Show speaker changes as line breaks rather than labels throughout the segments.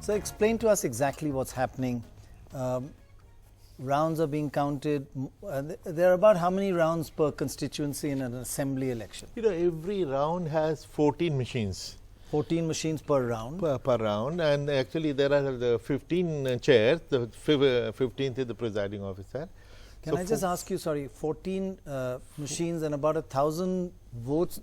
So explain to us exactly what's happening. Rounds are being counted. There are about how many rounds per constituency in an assembly election?
Every round has 14 machines.
14 machines per round?
Per round, and actually there are the 15 chairs, the 15th is the presiding officer.
Can I just ask you, sorry, 14 machines and about 1,000 votes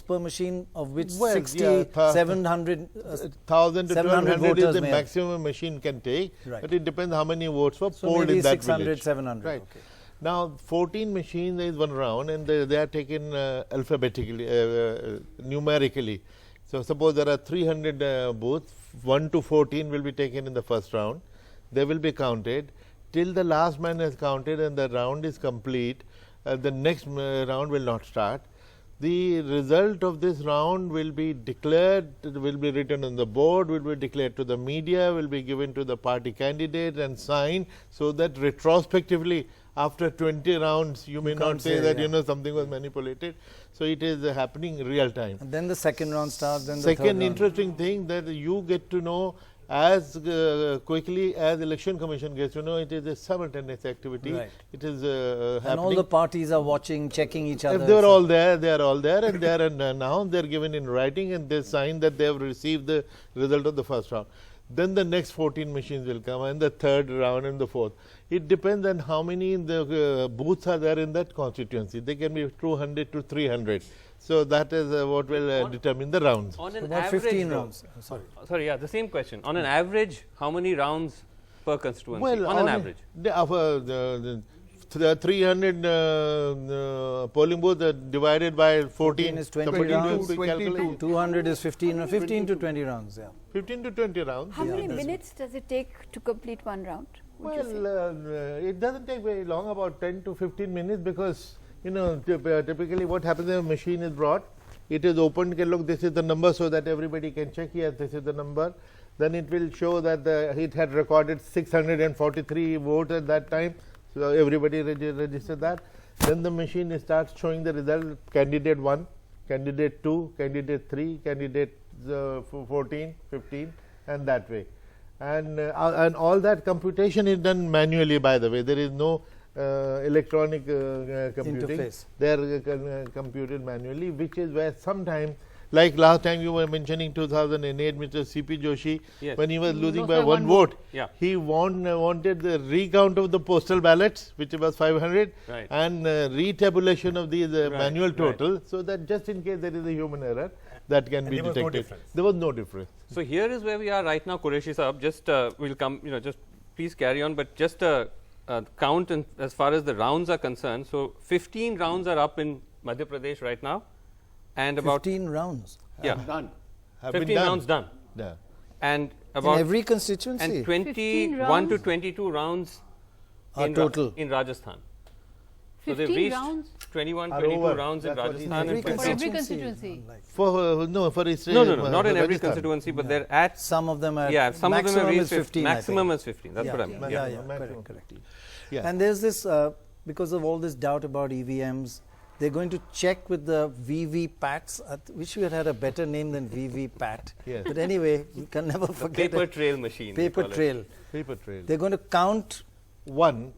per machine, of which 700
1,000 to 1,200 is the maximum machine can take, but it depends how many votes were polled in that
600,
village.
700.
Right.
Okay.
Now, 14 machines is one round, and they are taken alphabetically, numerically. So, suppose there are 300 booths, 1 to 14 will be taken in the first round. They will be counted till the last man has counted and the round is complete. The next round will not start. The result of this round will be declared, will be written on the board, will be declared to the media, will be given to the party candidate and signed, so that retrospectively after 20 rounds you may not say that something was manipulated. So, it is happening in real time.
And then the second round starts, then the
second
third round.
Interesting thing that you get to know as quickly as Election Commission gets to know. It is a simultaneous activity.
Right.
It is happening.
And all the parties are watching, checking each other.
If they are all there, they are all there, and they are announced, they are given in writing, and they sign that they have received the result of the first round. Then the next 14 machines will come, and the third round and the fourth. It depends on how many booths are there in that constituency. They can be 200 to 300. So, that is what will determine the rounds.
On an
about
average
15 rounds.
Sorry, yeah, the same question. On an average, how many rounds per constituency?
Well,
on an average.
The 300 polling booths divided by 14
is 20 rounds. 200 is 15 to 20 rounds. Yeah.
15 to 20 rounds.
How many minutes does it take to complete one round?
Well, it doesn't take very long, about 10 to 15 minutes, because typically what happens when a machine is brought, it is opened, look, this is the number, so that everybody can check, yes, this is the number. Then it will show that it had recorded 643 votes at that time, so everybody registered that. Then the machine starts showing the result: candidate 1, candidate 2, candidate 3, candidate 14, 15, and that way. And all that computation is done manually, by the way. There is no electronic computing.
Interface.
They are computed manually, which is where sometimes, like last time you were mentioning 2008, Mr. C.P. Joshi,
yes,
when he was losing by one vote,
yeah,
he wanted the recount of the postal ballots, which was 500,
right,
and retabulation of these manual total, so that just in case there is a human error, that can be detected. There was no difference.
So, here is where we are right now, Qureshi Sahab. Just we'll come, just please carry on, but just count as far as the rounds are concerned. So, 15 rounds are up in Madhya Pradesh right now, and about
15 rounds.
Yeah,
done.
15 rounds done.
Yeah.
And about
in every constituency.
And 21 to 22 rounds
total
in Rajasthan. So, they
15
reached
rounds?
21, 22 rounds in Rajasthan.
every
For every constituency?
For
No, not in every constituency, but they're at
some of them are.
Yeah, some of them have reached
15.
maximum is 15. That's what I mean.
Yeah, correct.
Yeah.
And there's this because of all this doubt about EVMs, they're going to check with the VVPATs. I wish we had a better name than VVPAT.
Yes.
But anyway, you can never forget
Paper
it.
trail machine.
Paper trail.
Paper trail.
They're going to count
one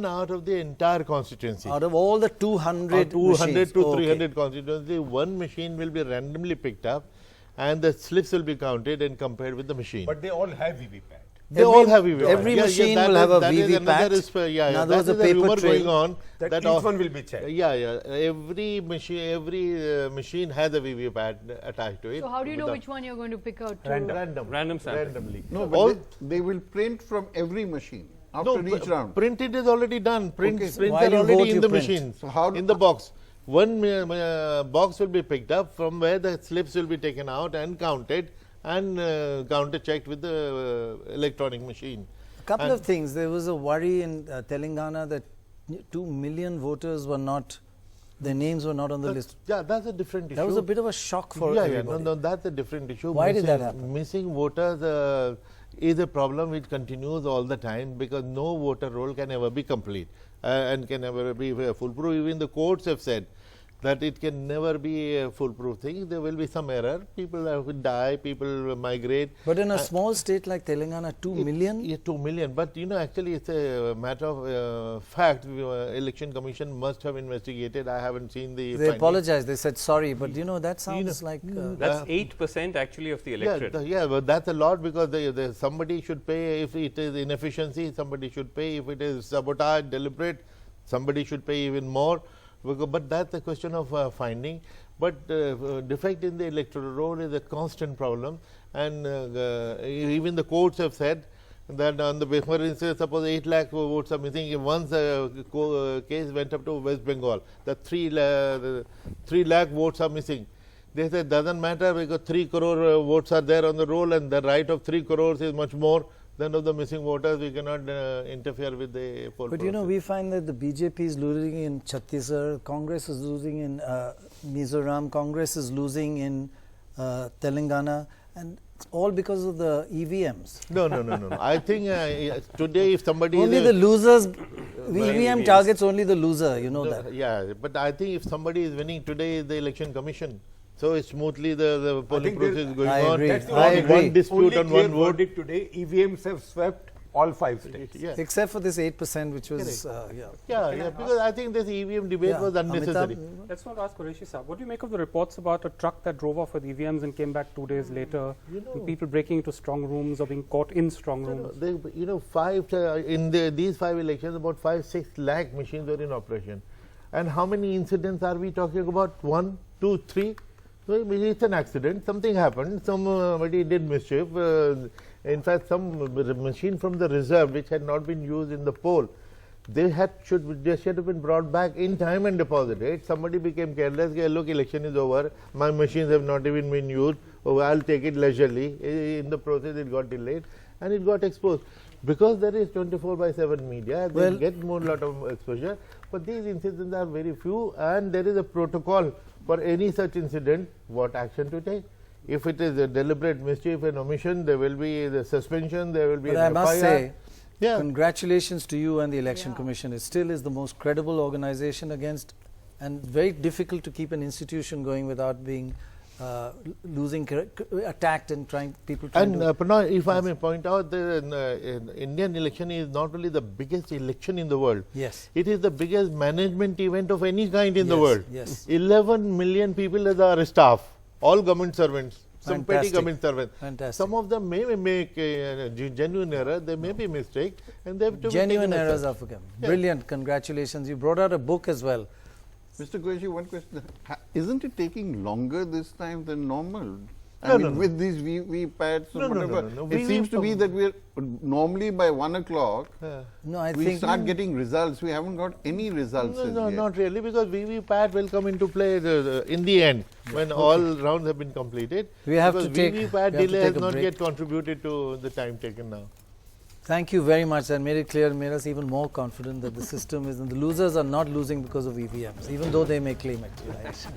out of the entire constituency.
out of all the 200
200
machines.
to 300 constituency, one machine will be randomly picked up, and the slips will be counted and compared with the machine.
But they all have VVPAT.
They all have VVPAT.
Every machine will have a VVPAT.
Now,
there was
that
a
is a
paper
rumor
trail.
going on.
That each one will be checked.
Every machine has a VVPAT attached to it.
So, how do you know which one you're going to pick out?
Random sample.
Randomly.
No, but they will print from every machine after each round.
Printed is already done. Prints
While
are
you vote,
already in
you
the
print.
machine,
So how
in the box. One box will be picked up from where the slips will be taken out and counted and counter checked with the electronic machine.
A couple of things. There was a worry in Telangana that 2 million voters were not, their names were not on the list.
Yeah, that's a different issue.
That was a bit of a shock for everybody.
No, that's a different issue.
Why did that happen?
Missing voters is a problem which continues all the time, because no voter roll can ever be complete and can never be foolproof. Even the courts have said that it can never be a foolproof thing. There will be some error. People will die, people will migrate.
But in a small state like Telangana, 2 million?
Yeah, 2 million. But you know, actually, it's a matter of fact. Election Commission must have investigated. I haven't seen the.
They apologized. They said sorry. But you know, that sounds like.
That's 8% actually of the electorate.
Yeah, but that's a lot because somebody should pay if it is inefficiency. Somebody should pay if it is sabotage, deliberate. Somebody should pay even more. But that's a question of finding. But defect in the electoral roll is a constant problem, and even the courts have said that on the for instance, suppose 8 lakh votes are missing. If once a case went up to West Bengal, the 3 lakh votes are missing. They said doesn't matter because 3 crore votes are there on the roll, and the right of 3 crores is much more than of the missing voters. We cannot interfere with the poll
But
process.
you know, we find that the BJP is losing in Chhattisgarh, Congress is losing in Mizoram, Congress is losing in Telangana, and it's all because of the EVMs.
No. I think today if somebody
Only
is
the losers, EVM targets only the loser, you know that.
Yeah, but I think if somebody is winning today is the election commission. So smoothly the polling process is going
I
on.
agree.
That's the
I
only
agree.
One dispute
only
on
clear
one vote.
verdict today. EVMs have swept all 5 states.
Yeah.
Except for this 8%, which was,
Yeah, because I think this EVM debate
Yeah,
was unnecessary.
Amitabh?
Let's not ask Qureshi sir. What do you make of the reports about a truck that drove off with EVMs and came back 2 days later? And people breaking into strong rooms or being caught in strong rooms.
In these 5 elections, about 5-6 lakh machines were in operation. And how many incidents are we talking about? 1, 2, 3? So it's an accident. Something happened. Somebody did mischief. In fact, some machine from the reserve which had not been used in the poll, they should have been brought back in time and deposited. Somebody became careless. Look, election is over. My machines have not even been used. Oh, I'll take it leisurely. In the process, it got delayed and it got exposed. Because there is 24/7 media, they get more lot of exposure. But these incidents are very few, and there is a protocol for any such incident, what action to take. If it is a deliberate mischief and omission, there will be the suspension, there will be
But
an
I must
FIR.
say, congratulations to you and the Election Commission. It still is the most credible organization against, and very difficult to keep an institution going without being attacked and people trying
And
to.
Pranay, if I may point out, the Indian election is not only the biggest election in the world.
Yes.
It is the biggest management event of any kind in the
Yes,
world.
yes.
11 million people as our staff, all government servants, some petty
Fantastic.
government servants.
Fantastic.
Some of them may make genuine error, they may be mistake, and they have to
Genuine
be taken
errors
aside.
are forgiven. Brilliant. Congratulations. You brought out a book as well.
Mr. Qureshi, one question. Isn't it taking longer this time than normal?
No.
With these VVPATs or
No.
whatever, it seems to be that we're normally by 1 o'clock,
No, I
we
think
start getting results. We haven't got any results as
No,
yet.
not really, because VVPAT will come into play in the end when all rounds have been completed.
We have
because
to take-
VVPAT
we have to
delay has
take a
not
break.
yet contributed to the time taken now.
Thank you very much. That made it clear, made us even more confident that the system is, and the losers are not losing because of EVMs, even though they may claim it. Right?